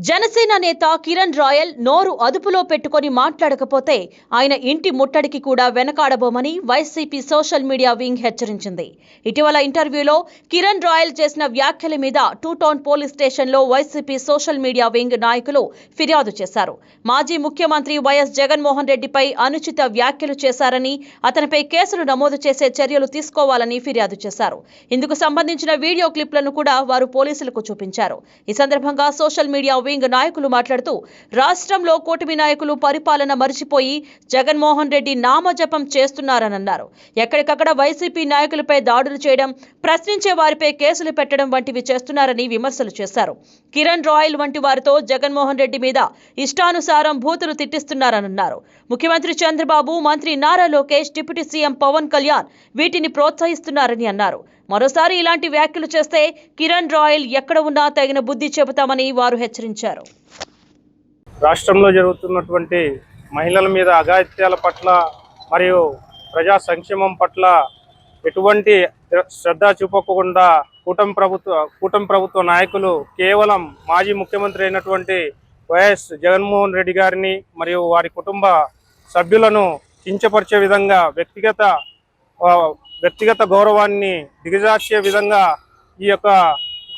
జనసేన నేత కిరణ్ రాయల్ నోరు అదుపులో పెట్టుకొని మాట్లాడకపోతే ఆయన ఇంటి ముట్టడికి కూడా వెనకాడబోమని వైసీపీ సోషల్ మీడియా వింగ్ హెచ్చరించింది. ఇటీవల ఇంటర్వ్యూలో కిరణ్ రాయల్ చేసిన వ్యాఖ్యల మీద టూ టౌన్ పోలీస్ స్టేషన్లో వైసీపీ సోషల్ మీడియా వింగ్ నాయకులు ఫిర్యాదు చేశారు. మాజీ ముఖ్యమంత్రి వైఎస్ జగన్మోహన్ రెడ్డిపై అనుచిత వ్యాఖ్యలు చేశారని, అతనిపై కేసులు నమోదు చేసే చర్యలు తీసుకోవాలని ఫిర్యాదు చేశారు. ఇందుకు సంబంధించిన వీడియో క్లిప్లను కూడా వారు పోలీసులకు చూపించారు. ఈ సందర్భంగా సోషల్ మీడియా వింగ్ నాయకులు మాట్లాడుతూ, రాష్ట్రంలో కూటమి నాయకులు పరిపాలన మరిచిపోయి జగన్మోహన్ రెడ్డి నామజపం చేస్తున్నారన్నారు. ఎక్కడికక్కడ వైసీపీ నాయకులపై దాడులు చేయడం, ప్రశ్నించే వారిపై కేసులు పెట్టడం వంటివి చేస్తున్నారని విమర్శలు చేశారు. కిరణ్ రాయల్ వంటి వారితో జగన్మోహన్ రెడ్డి మీద ఇష్టానుసారం బూతులు తిట్టిస్తున్నారన్నారు. ముఖ్యమంత్రి చంద్రబాబు, మంత్రి నారా లోకేష్, డిప్యూటీ సీఎం పవన్ కళ్యాణ్ వీటిని ప్రోత్సహిస్తున్నారని అన్నారు. మరోసారి ఇలాంటి వ్యాఖ్యలు చేస్తే కిరణ్ రాయల్ ఎక్కడ ఉన్నా తగిన బుద్ధి చెబుతామని వారు హెచ్చరించారు. రాష్ట్రంలో జరుగుతున్నటువంటి మహిళల మీద అఘాయిత్యాల పట్ల మరియు ప్రజా సంక్షేమం పట్ల ఎటువంటి శ్రద్ధ చూపకుండా కూటమి ప్రభుత్వ నాయకులు కేవలం మాజీ ముఖ్యమంత్రి అయినటువంటి వైఎస్ జగన్మోహన్ రెడ్డి గారిని మరియు వారి కుటుంబ సభ్యులను కించపరిచే విధంగా వ్యక్తిగత గౌరవాన్ని దిగజార్చే విధంగా ఈ యొక్క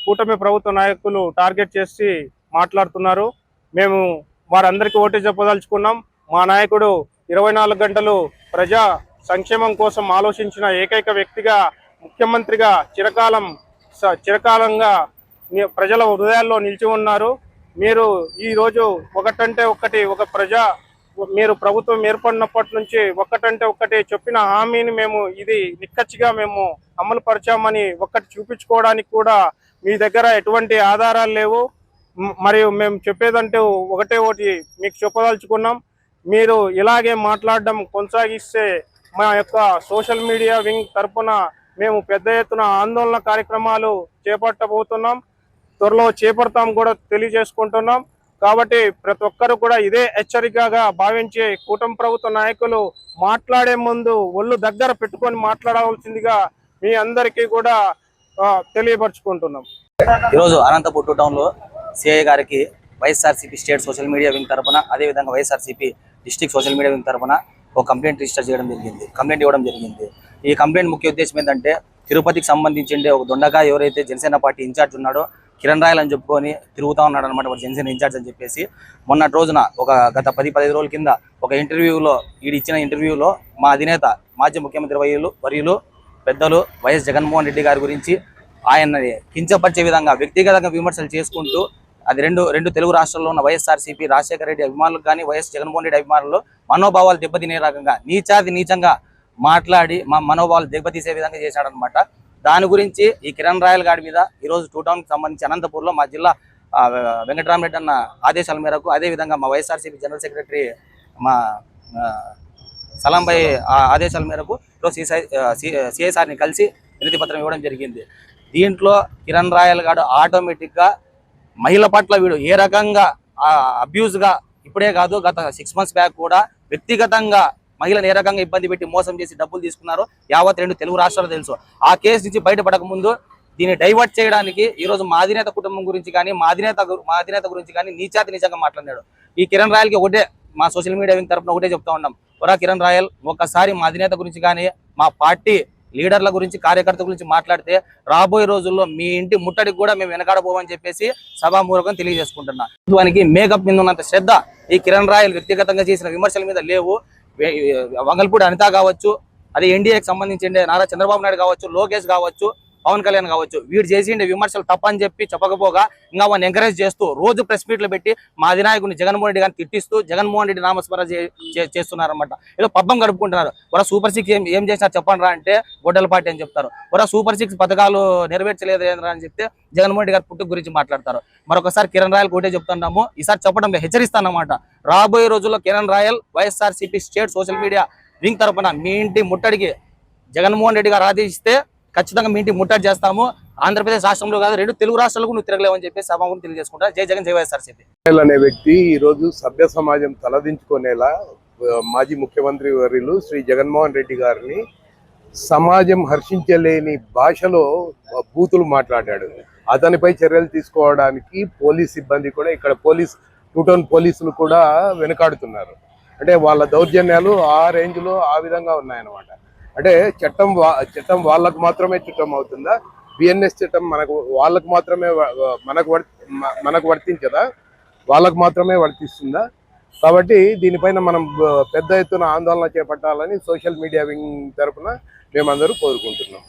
కూటమి ప్రభుత్వ నాయకులు టార్గెట్ చేసి మాట్లాడుతున్నారు. మేము వారందరికీ ఓటు చెప్పదలుచుకున్నాం. మా నాయకుడు 24 గంటలు ప్రజా సంక్షేమం కోసం ఆలోచించిన ఏకైక వ్యక్తిగా, ముఖ్యమంత్రిగా చిరకాలంగా ప్రజల హృదయాల్లో నిలిచి ఉన్నారు. మీరు ఈరోజు ఒకటంటే ఒకటి మీరు ప్రభుత్వం ఏర్పడినప్పటి నుంచి ఒక్కటంటే ఒక్కటి చెప్పిన హామీని మేము ఇది నిక్కచ్చిగా మేము అమలు పరిచామని ఒక్కటి చూపించుకోవడానికి కూడా మీ దగ్గర ఎటువంటి ఆధారాలు లేవు. మరియు మేము చెప్పేదంటూ ఒకటి మీకు చెప్పదలుచుకున్నాం. మీరు ఇలాగే మాట్లాడడం కొనసాగిస్తే మా యొక్క సోషల్ మీడియా వింగ్ తరఫున మేము పెద్ద ఎత్తున ఆందోళన కార్యక్రమాలు చేపట్టబోతున్నాం. త్వరలో చేపడతాం కూడా తెలియజేసుకుంటున్నాం. కాబట్టి ప్రతి ఒక్కరు కూడా ఇదే హెచ్చరికగా భావించి కూటమి ప్రభుత్వ నాయకులు మాట్లాడే ముందు ఒళ్ళు దగ్గర పెట్టుకొని మాట్లాడవలసిందిగా మీ అందరికీ కూడా తెలియపరచుకుంటున్నాం. ఈరోజు అనంతపూర్ టూ టౌన్లో సిఐ గారికి YSRCP state social media wing తరఫున, అదేవిధంగా YSRCP district social media wing తరఫున ఒక కంప్లైంట్ రిజిస్టర్ కంప్లైంట్ ఇవ్వడం జరిగింది. ఈ కంప్లైంట్ ముఖ్య ఉద్దేశం ఏంటంటే, తిరుపతికి సంబంధించి ఒక దొండగా ఎవరైతే జనసేన పార్టీ ఇన్ఛార్జ్ ఉన్నాడో కిరణ్ రాయల్ అని చెప్పుకొని తిరుగుతూ ఉన్నాడు అనమాట, జనసేన ఇన్ఛార్జ్ అని చెప్పేసి. మొన్నటి రోజున గత 10-15 రోజుల కింద ఒక ఇంటర్వ్యూలో ఇచ్చిన ఇంటర్వ్యూలో మా అధినేత మాజీ ముఖ్యమంత్రి వర్యులు పెద్దలు వైఎస్ జగన్మోహన్ రెడ్డి గారి గురించి ఆయన్ని కించపరిచే విధంగా వ్యక్తిగతంగా విమర్శలు చేసుకుంటూ, అది రెండు తెలుగు రాష్ట్రాల్లో ఉన్న వైఎస్ఆర్సీపీ రాజశేఖర రెడ్డి అభిమానులకు కానీ వైఎస్ జగన్మోహన్ రెడ్డి అభిమానులు మనోభావాలు దెబ్బతినే రకంగా నీచంగా మాట్లాడి మా మనోభావాలు దెబ్బతీసే విధంగా చేశాడనమాట. దాని గురించి ఈ కిరణ్ రాయల్ గారి మీద ఈరోజు టూ టౌన్కి సంబంధించి అనంతపూర్లో మా జిల్లా వెంకటరామరెడ్డి అన్న ఆదేశాల మేరకు, అదేవిధంగా మా వైఎస్ఆర్సీపీ జనరల్ సెక్రటరీ మా సలాంబాయి ఆదేశాల మేరకు ఈరోజు సిఐ సార్ని కలిసి వినతి పత్రం ఇవ్వడం జరిగింది. దీంట్లో కిరణ్ రాయల్ గారు ఆటోమేటిక్గా మహిళ పట్ల వీడు ఏ రకంగా అబ్యూజ్గా, ఇప్పుడే కాదు గత 6 months బ్యాక్ కూడా వ్యక్తిగతంగా మహిళను ఏ రకంగా ఇబ్బంది పెట్టి మోసం చేసి డబ్బులు తీసుకున్నారో యావత్ 2 తెలుగు రాష్ట్రాలు తెలుసు. ఆ కేసు నుంచి బయటపడక ముందు దీన్ని డైవర్ట్ చేయడానికి ఈరోజు మా అధినేత కుటుంబం గురించి కానీ మా అధినేత గురించి కానీ నీచంగా మాట్లాడాడు. ఈ కిరణ్ రాయల్కి ఒకటే మా సోషల్ మీడియా తరఫున ఒకటే చెప్తా ఉన్నాం, కిరణ్ రాయల్ ఒక్కసారి మా అధినేత గురించి కానీ మా పార్టీ లీడర్ల గురించి, కార్యకర్తల గురించి మాట్లాడితే రాబోయే రోజుల్లో మీ ఇంటి ముట్టడికి కూడా మేము వెనకాడబోమని చెప్పేసి సభామూలకం తెలియజేసుకుంటున్నా. దానికి మేకప్ మీద ఉన్నంత శ్రద్ధ ఈ కిరణ్ రాయల్ వ్యక్తిగతంగా చేసిన విమర్శల మీద లేవు. వంగల్పూడి అనిత కావచ్చు, అది ఎన్డీఏకి సంబంధించి నారా చంద్రబాబు నాయుడు కావచ్చు, లోకేష్ కావచ్చు, పవన్ కళ్యాణ్ కావచ్చు, వీడు చేసిండే విమర్శలు తప్పని చెప్పి చెప్పకపోగా ఇంకా వాళ్ళని ఎంకరేజ్ చేస్తూ రోజు ప్రెస్ మీట్లు పెట్టి మా అధినాయకుని జగన్మోహన్ రెడ్డి గారిని తిట్టిస్తూ జగన్మోహన్ రెడ్డి నామస్మరణ చేస్తున్నారన్నమాట. ఏదో పబ్బం గడుపుకుంటున్నారు. సూపర్ 6 ఏం చేసినా చెప్పండి రా అంటే గొడ్డల పార్టీ అని చెప్తారు. సూపర్ 6 పథకాలు నెరవేర్చలేదు అని చెప్తే జగన్మోహన్ రెడ్డి గారి పుట్టుక గురించి మాట్లాడతారు. మరొకసారి కిరణ్ రాయల్ ఒకటే చెప్తున్నాము, ఈసారి చెప్పడం హెచ్చరిస్తానమాట. రాబోయే రోజుల్లో Kiran royal YSRCP state social media wing తరఫున మీ ఇంటి ముట్టడికి జగన్మోహన్ రెడ్డి గారు ఆదేశిస్తే ఖచ్చితంగా మీ ఇంటి ముట్టడి చేస్తాము. ఆంధ్రప్రదేశ్ రాష్ట్రంలో కాదు 2 తెలుగు రాష్ట్రాలకు నువ్వు తిరగలేవని చెప్పి సభాముఖం తెలియజేసుకుంటా. జై జగన్, జై వైఎస్ఆర్సీపీ. అనే వ్యక్తి ఈరోజు సభ్య సమాజం తలదించుకునేలా మాజీ ముఖ్యమంత్రి వర్యులు శ్రీ జగన్మోహన్ రెడ్డి గారిని సమాజం హర్షించలేని భాషలో బూతులు మాట్లాడాడు. అతనిపై చర్యలు తీసుకోవడానికి పోలీస్ సిబ్బంది కూడా ఇక్కడ టూ టౌన్ పోలీసులు కూడా వెనుకాడుతున్నారు. అంటే వాళ్ళ దౌర్జన్యాలు ఆ రేంజ్లో ఆ విధంగా ఉన్నాయన్నమాట. అంటే చట్టం వాళ్ళకు మాత్రమే చట్టం అవుతుందా? బిఎన్ఎస్ చట్టం వాళ్ళకు మాత్రమే మనకు వర్తించదా? వాళ్ళకు మాత్రమే వర్తిస్తుందా? కాబట్టి దీనిపైన మనం పెద్ద ఎత్తున ఆందోళన చేపట్టాలని సోషల్ మీడియా వింగ్ తరఫున మేమందరూ కోరుకుంటున్నాం.